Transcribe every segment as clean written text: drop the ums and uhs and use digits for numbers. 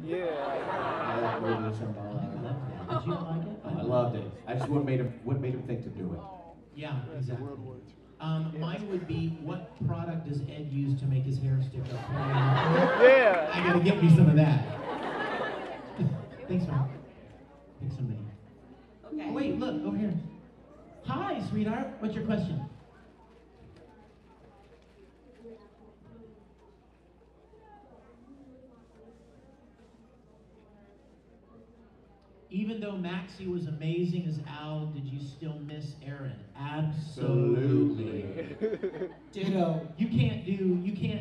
Yeah. That movie is symbolic. Did you like it? I loved it. I just what made him think to do it. Yeah, exactly. Mine would be, what product does Ed use to make his hair stick up? Yeah. I gotta get me some of that. Thanks, man. Pick somebody. Okay. Oh, wait, look, over here. Hi, sweetheart. What's your question? Even though Maxie was amazing as Al, did you still miss Aaron? Absolutely. Ditto. You can't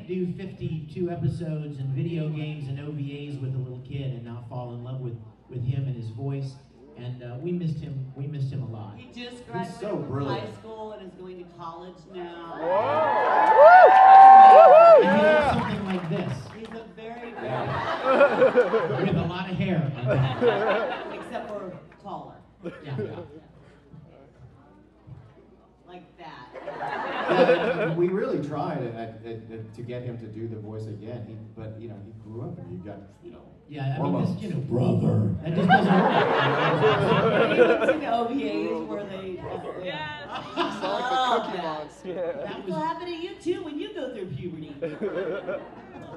do 52 episodes and video games and OVAs with a little kid and not fall in love with him and his voice. And we missed him. We missed him a lot. He just graduated so from brilliant. high school and is going to college now. Whoa! And he looks something like this, He's a very, very, with a lot of hair. except for taller. Yeah. Like that. Yeah, we really tried to get him to do the voice again. But he grew up and he got Yeah, I mean, hormones. this, brother. That just doesn't work. He looks into OVAs where they. Yeah. Oh, Cookie that. Monster. Yeah. That Will was, happen to you too when you go through puberty.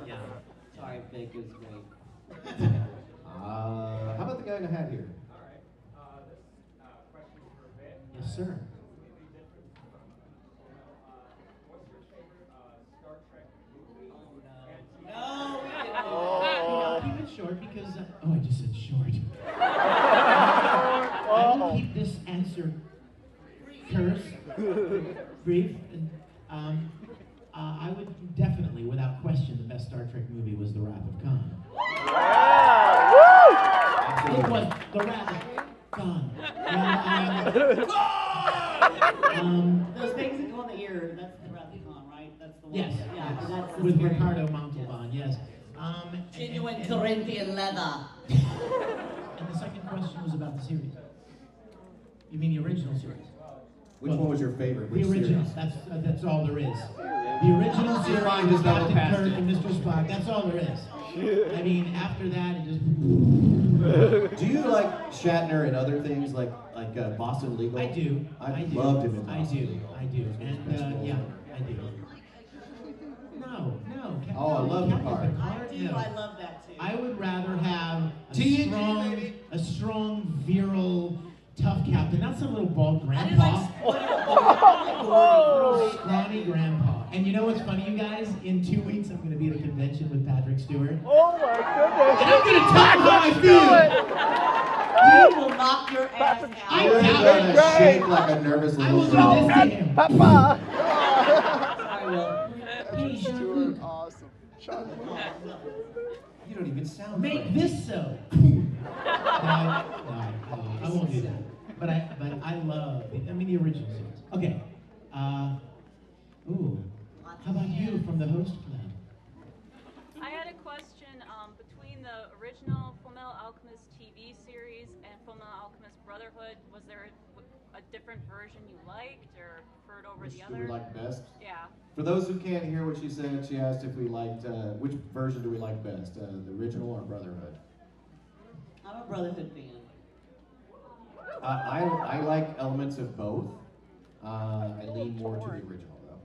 yeah. Sorry, Vic, it was great. How about the guy in the hat here? All right. This question is for Vic. Yes, sir. What's your favorite Star Trek movie? No, we didn't. Oh. Keep it short because, oh, I just said short. I will keep this answer terse, brief, and I would definitely, without question, the best Star Trek movie was The Wrath of Khan. Yeah. Woo! It was The Wrath of Khan. Those things that go in the ear, that's the Wrath of Khan, right? That's the one. Yes, Yeah, yes. that's the With spirit. Ricardo Montalban, yes. Genuine Corinthian leather. And the second question was about the series. You mean the original series? Which one was your favorite? The Which original. series? That's all there is. The original series, Mine just never Captain passed Kirk it. and Mr. Spock. That's all there is. I mean, after that, it just. Do you like Shatner and other things like Boston Legal? I do. I do. loved him in I Boston do. Legal. I do. Best And role. yeah, I do. No. Oh, I love Captain Picard. I do, no. I love that too. I would rather have TNG, a strong, virile, tough captain, not some little bald I didn't grandpa. Oh. Scrawny grandpa. And you know what's funny, you guys? In 2 weeks, I'm going to be at a convention with Patrick Stewart. Oh my goodness. And I'm going to tell him how I feel. He will knock your ass out. I You're doubt gonna it. Great. shake like a nervous I little will do girl. this to him. Papa. I will. Hey, Stewart, Jean-Luc, awesome. Sean, You don't even sound make French. this so. No, I won't do that. But I love, the original series. Okay. How about you from the host club? I had a question between the original Fullmetal Alchemist TV series and Fullmetal Alchemist Brotherhood. Was there a different version you liked or preferred over Which the do other? we like best? Yeah. For those who can't hear what she said, she asked if we liked, which version do we like best, the original or Brotherhood? I'm a Brotherhood fan. I like elements of both. I lean more to the original, though.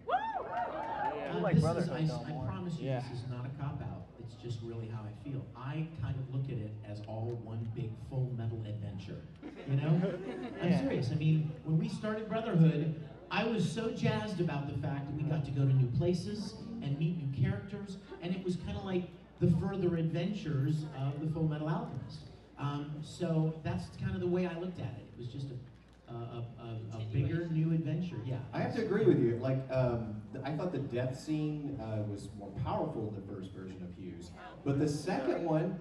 Yeah, we like This Brotherhood is, though I more. promise you, Yeah. this is not a cop-out. It's just really how I feel. I kind of look at it as all one big full metal adventure. You know? I'm Yeah. serious. I mean, when we started Brotherhood, I was so jazzed about the fact that we got to go to new places and meet new characters, and it was kind of like the further adventures of the Full Metal Alchemist. So that's kind of the way I looked at it. It was just a bigger, new adventure. Yeah. I have to agree with you. Like, I thought the death scene was more powerful in the first version of Hughes, but the second one,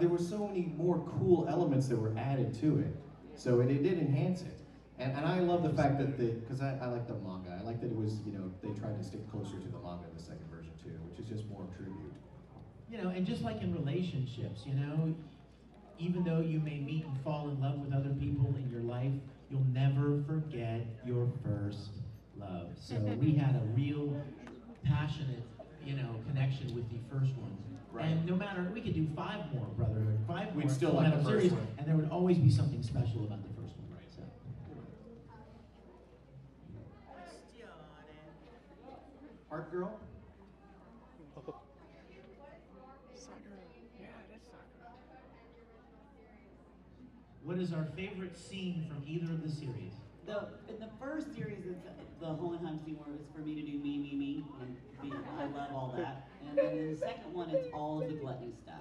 there were so many more cool elements that were added to it. So it did enhance it. And I love the fact that because I like the manga. I like that it was, they tried to stick closer to the manga in the second version too, which is just more tribute. And just like in relationships, even though you may meet and fall in love with other people in your life, you'll never forget your first love. So we had a real passionate, connection with the first one. Right. And no matter, we could do 5 more Brotherhood We'd still Full like Metal the first series, one. and there would always be something special about the first one. Right. So. Art Girl? Soccer. Yeah, it is soccer. What is our favorite scene from either of the series? In the first series, it's the Hohenheim scene where it's for me to do me, and I love all that. And then in the second one, it's all of the gluttony stuff.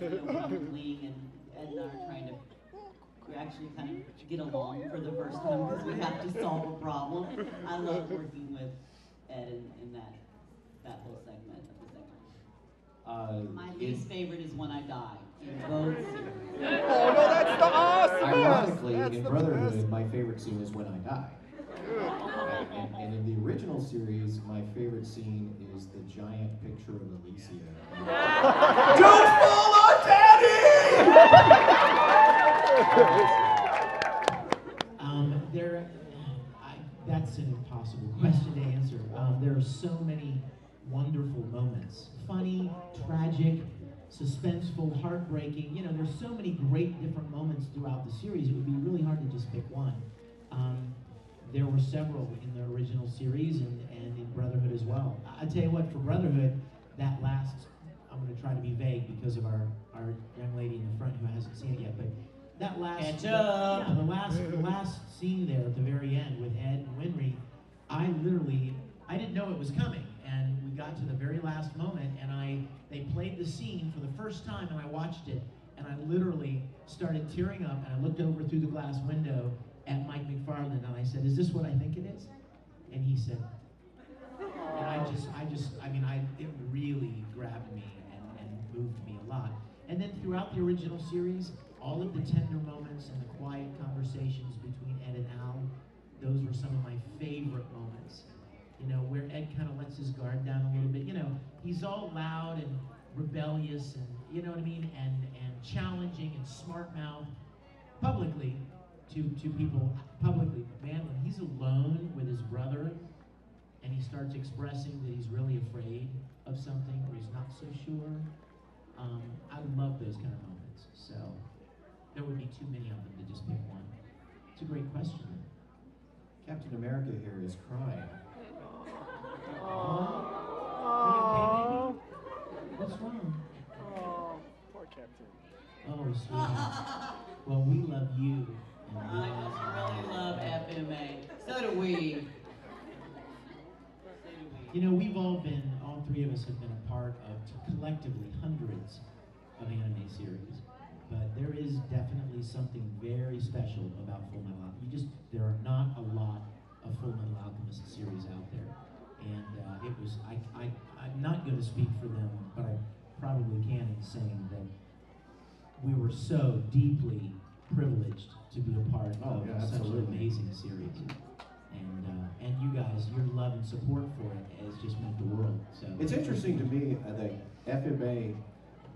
And, you know, when Ling and Ed and I are trying to actually kind of get along for the first time because we have to solve a problem. I love working with Ed in that whole segment of the second one. My least favorite is When I Die. In both series. Oh no, that's the awesome. Ironically, That's in the Brotherhood, best. my favorite scene is When I Die. And in the original series, my favorite scene is the giant picture of Alicia. Don't fall on Daddy! That's an impossible question to answer. There are so many wonderful moments. Funny, tragic, suspenseful, heartbreaking. You know, there's so many great different moments throughout the series. It would be really hard to just pick one. There were several in the original series and in Brotherhood as well. I tell you what, for Brotherhood, that last, I'm going to try to be vague because of our young lady in the front who hasn't seen it yet, but that last, Catch up. Yeah, the last scene there at the very end with Ed and Winry, I didn't know it was coming, and we got to the very last moment, and they played the scene for the first time, and I watched it, and I literally started tearing up, and I looked over through the glass window at Mike McFarland, and I said, "Is this what I think it is?" And he said, and it really grabbed me and moved me a lot. And then throughout the original series, all of the tender moments and the quiet conversations between Ed and Al, those were some of my favorite moments. You know, where Ed kind of lets his guard down a little bit. You know, he's all loud and rebellious and, you know what I mean, and challenging and smart-mouthed publicly to people publicly. Man, when he's alone with his brother and he starts expressing that he's really afraid of something or he's not so sure, I love those kind of moments. So there would be too many of them to just pick one. It's a great question. Captain America here is crying. Are you okay, baby? What's wrong? Oh, poor Captain. Oh, sweetheart. Well, we love you. And we I just really love FMA. So do we. You know, all three of us have been a part of collectively hundreds of anime series, but there is definitely something very special about Full Metal Alchemist. There are not a lot of Full Metal Alchemist series out there, and I'm not going to speak for them, but I probably can in saying that we were so deeply privileged to be a part of such an absolutely. amazing series. And you guys, your love and support for it has just meant the world. So It's interesting to me that FMA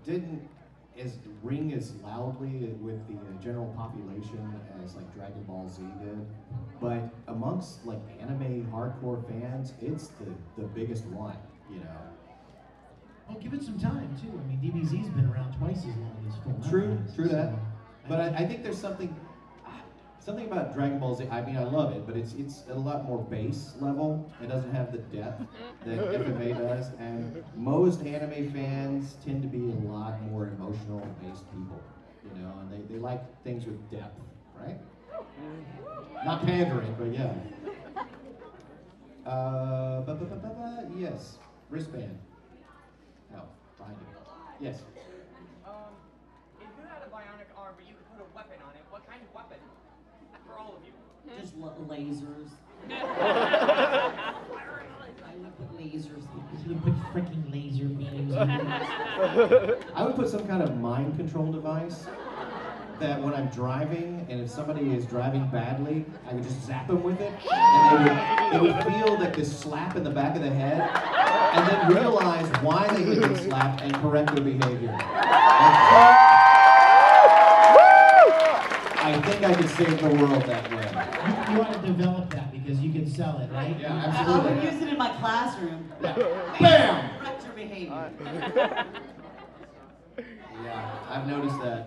didn't ring as loudly with the general population as like Dragon Ball Z did, but amongst like anime hardcore fans, it's the biggest one, you know. Well, give it some time too. I mean, DBZ's been around twice as long as Full Metal. True that. So, But I think there's something about Dragon Ball Z. I mean, I love it, but it's a lot more base level. It doesn't have the depth that FMA does, and most anime fans tend to be a lot more emotional based people, you know, and they like things with depth, right? Not pandering, but yeah. Yes, wristband. No, behind you. Yes. If you had a bionic arm, but you could put a weapon on it, what kind of weapon? For all of you. Just lasers. I would put lasers. you put freaking laser beams on it. I would put some kind of mind control device that when I'm driving, and if somebody is driving badly, I would just zap them with it, and they would feel that this slap in the back of the head, and then realize why they get this slap and correct their behavior. I think I could save the world that way. You want to develop that because you can sell it, right? Yeah, I absolutely. would use it in my classroom. Bam! Correct your behavior. Yeah, I've noticed that.